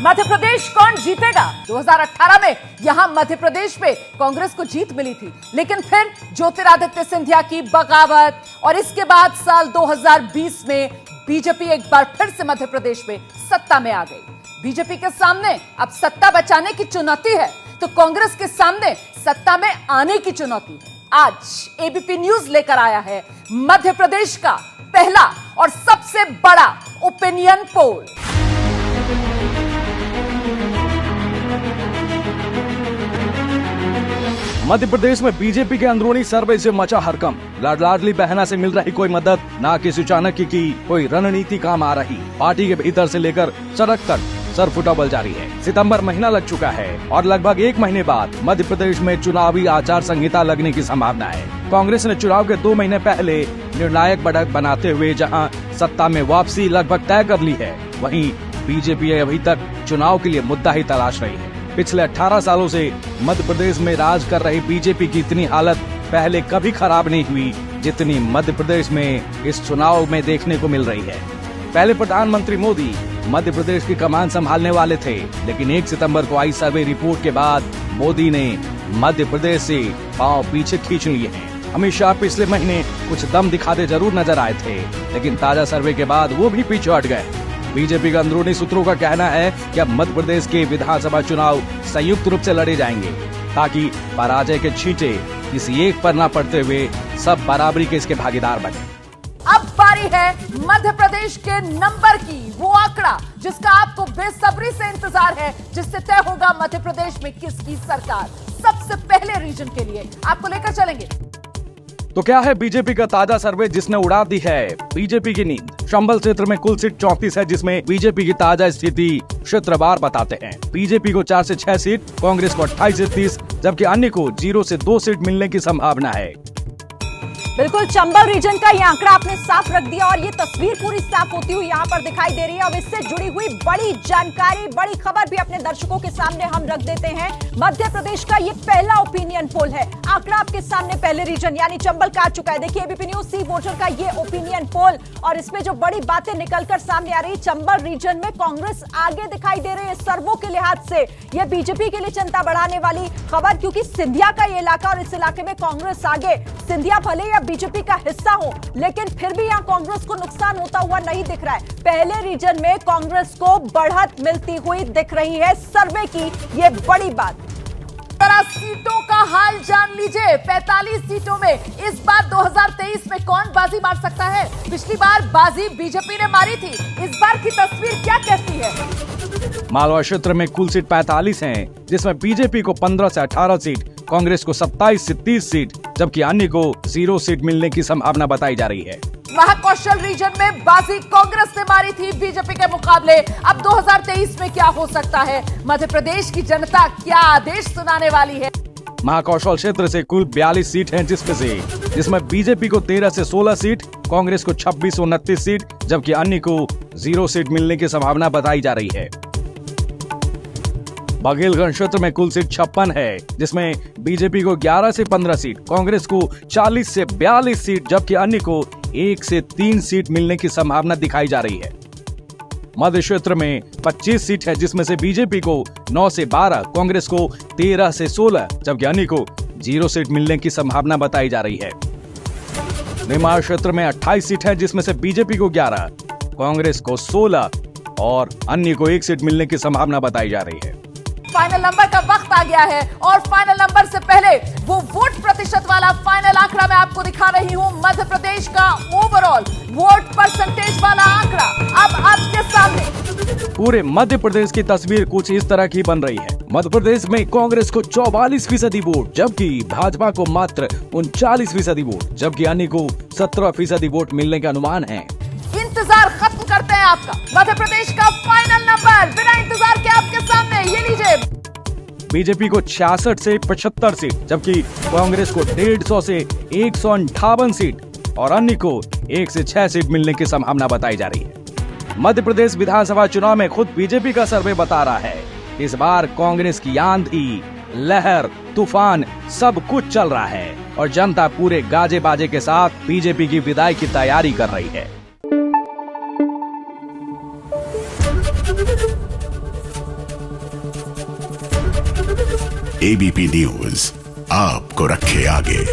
मध्य प्रदेश कौन जीतेगा? 2018 में यहां मध्य प्रदेश में कांग्रेस को जीत मिली थी, लेकिन फिर ज्योतिरादित्य सिंधिया की बगावत और इसके बाद साल 2020 में बीजेपी एक बार फिर से मध्य प्रदेश में सत्ता में आ गई। बीजेपी के सामने अब सत्ता बचाने की चुनौती है, तो कांग्रेस के सामने सत्ता में आने की चुनौती है। आज एबीपी न्यूज लेकर आया है मध्य प्रदेश का पहला और सबसे बड़ा ओपिनियन पोल। मध्य प्रदेश में बीजेपी के अंदरूनी सर्वे से मचा हड़कंप। लाडली बहना से मिल रही कोई मदद, ना किसी चाणक्य की कोई रणनीति काम आ रही। पार्टी के भीतर से लेकर सड़क तक सरफुटाबल जारी है। सितंबर महीना लग चुका है और लगभग एक महीने बाद मध्य प्रदेश में चुनावी आचार संहिता लगने की संभावना है। कांग्रेस ने चुनाव के 2 महीने पहले निर्णायक बढ़त बनाते हुए जहां सत्ता में वापसी लगभग तय कर ली है, वहीं बीजेपी अभी तक चुनाव के लिए मुद्दा ही तलाश रही है। पिछले 18 सालों से मध्य प्रदेश में राज कर रही बीजेपी की इतनी हालत पहले कभी खराब नहीं हुई जितनी मध्य प्रदेश में इस चुनाव में देखने को मिल रही है। पहले प्रधानमंत्री मोदी मध्य प्रदेश की कमान संभालने वाले थे, लेकिन 1 सितंबर को आई सर्वे रिपोर्ट के बाद मोदी ने मध्य प्रदेश से पांव पीछे खींच लिए हैं। अमित शाह पिछले महीने कुछ दम दिखाते जरूर नजर आए थे, लेकिन ताजा सर्वे के बाद वो भी पीछे हट गए। बीजेपी के अंदरूनी सूत्रों का कहना है कि अब मध्य प्रदेश के विधानसभा चुनाव संयुक्त रूप से लड़े जाएंगे, ताकि पराजय के छींटे किसी एक पर न पड़ते हुए सब बराबरी के इसके भागीदार बने। अब बारी है मध्य प्रदेश के नंबर की, वो आंकड़ा जिसका आपको बेसब्री से इंतजार है, जिससे तय होगा मध्य प्रदेश में किसकी सरकार। सबसे पहले रीजन के लिए आपको लेकर चलेंगे। तो क्या है बीजेपी का ताजा सर्वे जिसने उड़ा दी है बीजेपी की नींद। चंबल क्षेत्र में कुल सीट 34 है, जिसमें बीजेपी की ताजा स्थिति क्षेत्रवार बताते हैं। बीजेपी को 4 से 6 सीट, कांग्रेस को 28 से 30, जबकि अन्य को 0 से 2 सीट मिलने की संभावना है। बिल्कुल, चंबल रीजन का ये आंकड़ा आपने साफ रख दिया और ये तस्वीर पूरी साफ होती हुई यहाँ पर दिखाई दे रही है। अब इससे जुड़ी हुई बड़ी जानकारी, बड़ी खबर भी अपने दर्शकों के सामने हम रख देते हैं। मध्य प्रदेश का ये पहला ओपिनियन पोल है। आंकड़ा आपके सामने पहले रीजन यानी चंबल का आ चुका है। देखिए एबीपी न्यूज सी वोटर का ये ओपिनियन पोल, और इसमें जो बड़ी बातें निकलकर सामने आ रही, चंबल रीजन में कांग्रेस आगे दिखाई दे रही है। सर्वों के लिहाज से ये बीजेपी के लिए चिंता बढ़ाने वाली खबर, क्योंकि सिंधिया का ये इलाका और इस इलाके में कांग्रेस आगे। सिंधिया भले या बीजेपी का हिस्सा हो, लेकिन फिर भी यहां कांग्रेस को नुकसान होता हुआ नहीं दिख रहा है। पहले रीजन में कांग्रेस को बढ़त मिलती हुई दिख रही है। सर्वे की ये बड़ी बात। सीटों का हाल जान लीजिए। 45 सीटों में इस बार 2023 में कौन बाजी मार सकता है? पिछली बार बाजी बीजेपी ने मारी थी, इस बार की तस्वीर क्या कहती है? मालवा क्षेत्र में कुल सीट 45 हैं, जिसमें बीजेपी को 15 से 18 सीट, कांग्रेस को 27 से 30 सीट, जबकि अन्य को 0 सीट मिलने की संभावना बताई जा रही है। महाकौशल रीजन में बाजी कांग्रेस ने मारी थी बीजेपी के मुकाबले। अब 2023 में क्या हो सकता है? मध्य प्रदेश की जनता क्या आदेश सुनाने वाली है? महाकौशल क्षेत्र से कुल 42 सीट हैं, जिसमें बीजेपी को 13 से 16 सीट, कांग्रेस को 26 से 29 सीट, जबकि अन्य को 0 सीट मिलने की संभावना बताई जा रही है। बघेलगंज क्षेत्र में कुल सीट 56 है, जिसमें बीजेपी को 11 से 15 सीट, कांग्रेस को 40 से 42 सीट, जबकि अन्य को 1 से 3 सीट मिलने की संभावना दिखाई जा रही है। मध्य क्षेत्र में 25 सीट है, जिसमें से बीजेपी को 9 से 12, कांग्रेस को 13 से 16, जबकि अन्य को 0 सीट मिलने की संभावना बताई जा रही है। निमाड़ क्षेत्र में 28 सीट है, जिसमें से बीजेपी को 11, कांग्रेस को 16 और अन्य को 1 सीट मिलने की संभावना बताई जा रही है। फाइनल नंबर का वक्त आ गया है, और फाइनल नंबर से पहले वो वोट प्रतिशत वाला फाइनल आंकड़ा मैं आपको दिखा रही हूं। मध्य प्रदेश का ओवरऑल वोट परसेंटेज वाला आंकड़ा अब आपके सामने। पूरे मध्य प्रदेश की तस्वीर कुछ इस तरह की बन रही है। मध्य प्रदेश में कांग्रेस को 44% वोट, जबकि भाजपा को मात्र 39% वोट, जबकि अन्य को 17% वोट मिलने का अनुमान है। इंतजार खत्म करते हैं आपका। मध्य प्रदेश का फाइनल नंबर बिना इंतजार के आपके सामने, ये लीजिए। बीजेपी को 66 से 75 सीट, जबकि कांग्रेस को 150 से 158 सीट और अन्य को 1 से 6 सीट मिलने की संभावना बताई जा रही है। मध्य प्रदेश विधानसभा चुनाव में खुद बीजेपी का सर्वे बता रहा है, इस बार कांग्रेस की आंधी, लहर, तूफान सब कुछ चल रहा है और जनता पूरे गाजे बाजे के साथ बीजेपी की विदाई की तैयारी कर रही है। एबीपी न्यूज आपको रखे आगे।